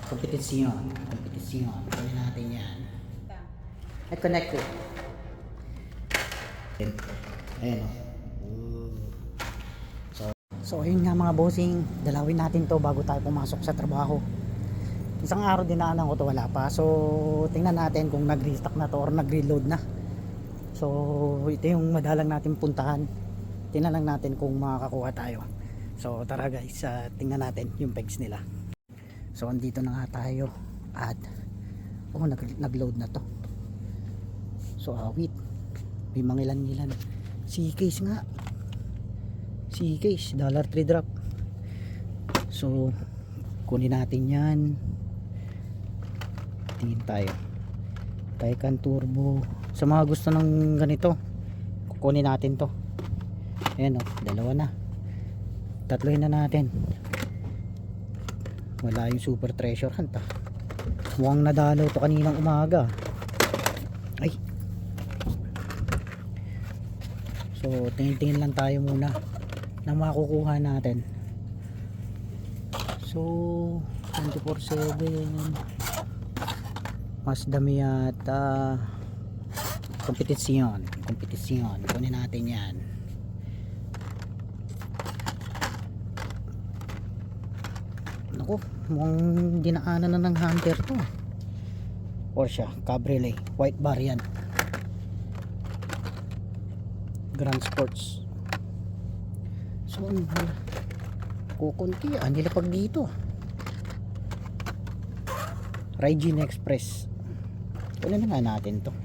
Kompetisyon. Kompetisyon. Gawin natin yan. At connected. Ayan o. So ayun nga mga bossing, dalawin natin to bago tayo pumasok sa trabaho. Isang araw dinaanan ko to, wala pa. So tingnan natin kung nag-restock na to or nag-reload na. So ito yung madalang natin puntahan. Tingnan lang natin kung makakakuha tayo. So tara guys, tingnan natin yung pegs nila. So andito na nga tayo at nag-load na to. So awit, may mangilan-ngilan. C-case nga, C-case, $3 drop. So kunin natin yan. Tingin tayo Taycan Turbo. Sa mga gusto ng ganito, kukunin natin to. Ayan o, dalawa na. Tatlohin na natin. Wala yung Super Treasure Hunt mukhang nadalaw to kaninang umaga. Ay, so tingin-tingin lang tayo muna na makukuha natin. So 24/7 mas dami yata. Kompetisyon, kompetisyon, kunin natin yan. Naku, mukhang dinaanan na ng hunter to. Porsche Cabriolet white variant Grand Sports. So kukunti nilapag dito. Raijin Express, kunin na nga natin to.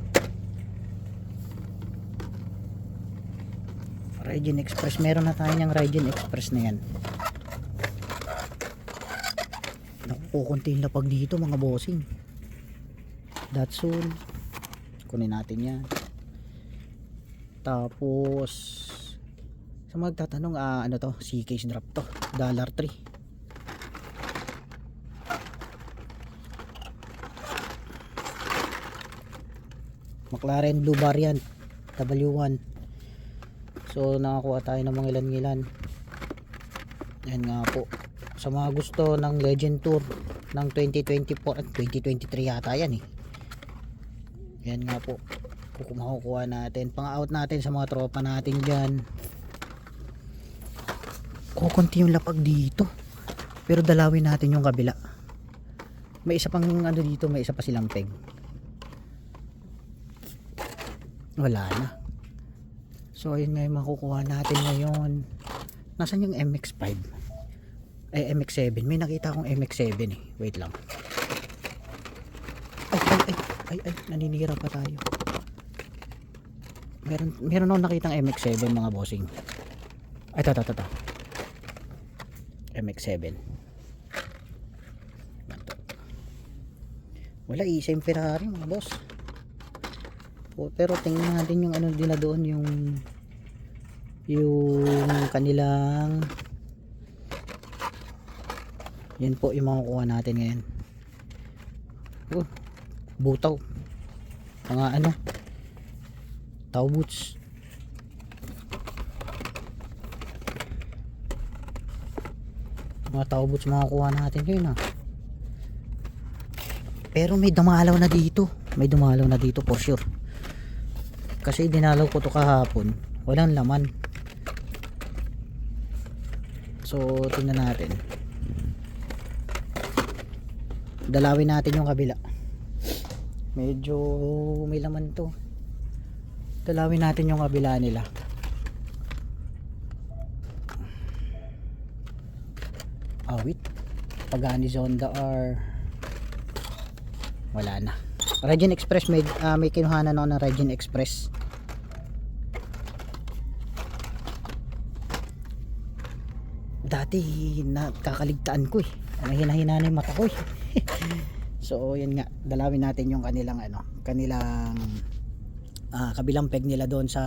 Raijin Express, meron na tayo ng Raijin Express na yan. Kukunti yung lapag dito mga bossing. Datsun, kunin natin yan. Tapos sa magtatanong, ano to, C-case drop to, $3. McLaren Blue Variant W1. So nakakuha tayo ng mga ilan-ilan. Yan nga po, sa mga gusto ng Legend Tour ng 2024 at 2023 yata yan eh. Yan nga po, makukuha natin, pang-out natin sa mga tropa natin dyan. Kukunti yung lapag dito, pero dalawin natin yung kabila. May isa pang ano dito, may isa pa silang peg. Wala na. So ayun nga yung makukuha natin ngayon. Nasaan yung MX-5? MX-7, may nakita akong MX-7 eh. Wait lang. Ay, naninira pa tayo. Meron akong nakitang MX-7 mga bossing. Ay, ta. MX-7. Wala, isa yung Ferrari mga boss. Pero tingnan natin yung ano din na doon, yung kanilang, yan po yung makukuha natin ngayon. Butaw, mga ano, tow boots. Mga tow boots makukuha natin ngayon Pero may dumalaw na dito, for sure. Kasi dinalaw ko to kahapon, walang laman. So tingnan natin, dalawin natin yung kabila. Medyo may laman to. Dalawin natin yung kabila nila. Awit, Pagani Zonda R, wala na. Raijin Express, may kinuhanan ako ng Raijin Express. Dati nakakaligtaan ko eh, hina-hina na yung mata ko eh. So yan nga, dalawin natin yung kanilang kabilang peg nila doon sa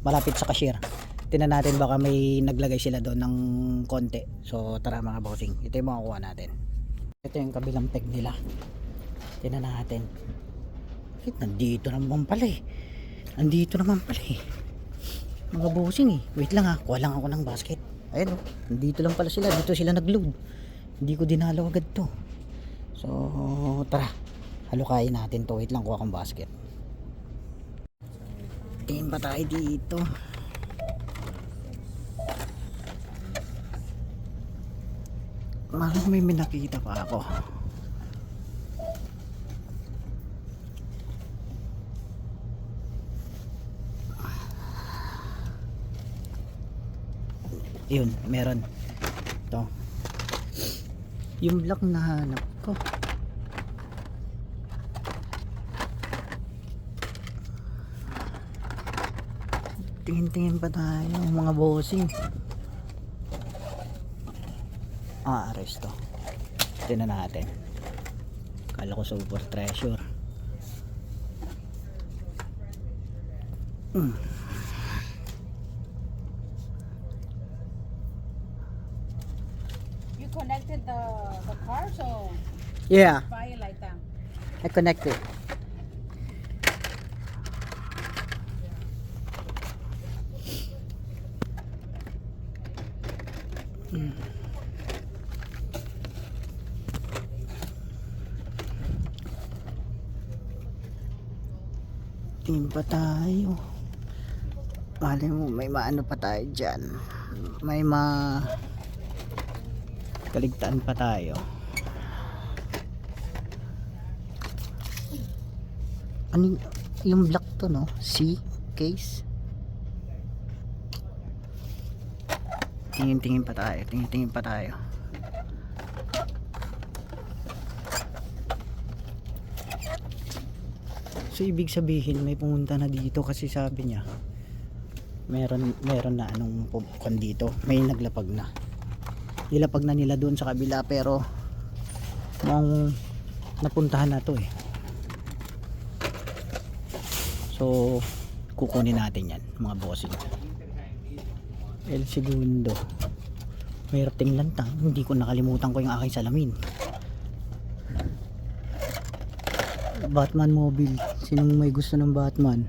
malapit sa cashier. Tingnan natin, baka may naglagay sila doon ng konti. So tara mga bossing, ito yung makukuha natin. Ito yung kabilang peg nila. Tingnan natin. Nandito naman pala eh. Mga bossing eh. Wait lang kuha lang ako ng basket. Ayun nandito lang pala sila. Dito sila nagload. Hindi ko dinalaw agad to. So tara, halukayin natin to. Wait lang, kuha kong basket. Tingin pa tayo dito. Parang may nakita pa ako. Yun, meron. Ito. Yung block na hanap ko. Tingin-tingin pa tayo mga bossing. Aresto. Tingnan natin. Kala ko super treasure. You connected the car, so Yeah, fire like that. I connected. Tingin pa tayo. Malay mo, may maano pa tayo dyan. May kaligtaan pa tayo. Ano yung black to, no? C case. Tingin-tingin pa tayo. Tingin-tingin pa tayo. So ibig sabihin may pumunta na dito kasi sabi niya meron na anong pupukan dito. May naglapag na. Nilapag na nila doon sa kabila pero mukhang napuntahan na to eh. So kukunin natin yan mga bossing. El Segundo. May rating lantang. Hindi ko nakalimutan ko yung aking salamin. Batman Mobile. Sinong may gusto ng Batman?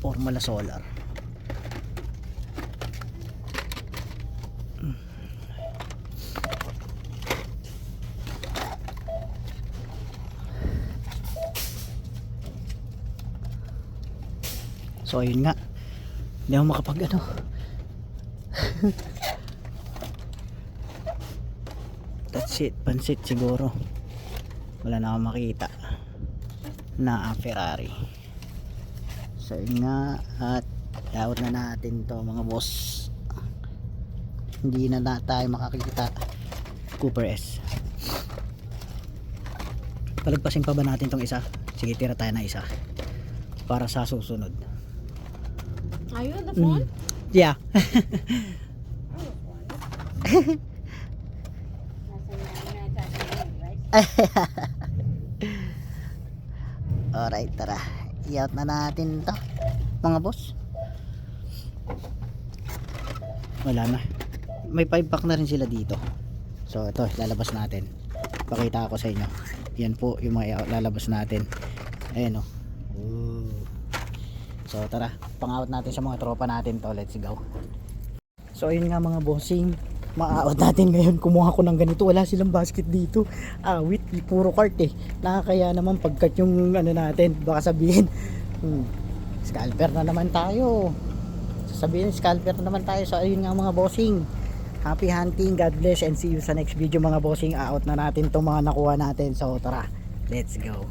Formula Solar. So ayun nga, hindi ako makapag ano. That's it, pansit siguro. Wala na akong makita na Ferrari. So yun nga, at laot na natin to mga boss. Hindi na tayo makakita Cooper S. Palagpasin pa ba natin tong isa? Sige, tira tayo na isa para sa susunod. Are you on the phone? Yeah. Alright, tara. I-out na natin to mga boss. Wala na. May 5 pack na rin sila dito. So ito, lalabas natin. Pakita ko sa inyo. Yan po yung mga lalabas natin. Ayan o. So tara, pang-out natin sa mga tropa natin to. Let's go. So ayun nga mga bossing, ma-out natin ngayon. Kumuha ko ng ganito, wala silang basket dito. Awit, puro cart eh. Nakakaya naman pagkat yung ano natin, baka sabihin scalper na naman tayo. Sabihin scalper na naman tayo. So ayun nga mga bossing, happy hunting, God bless, and see you sa next video mga bossing. Out na natin itong mga nakuha natin. So tara, let's go.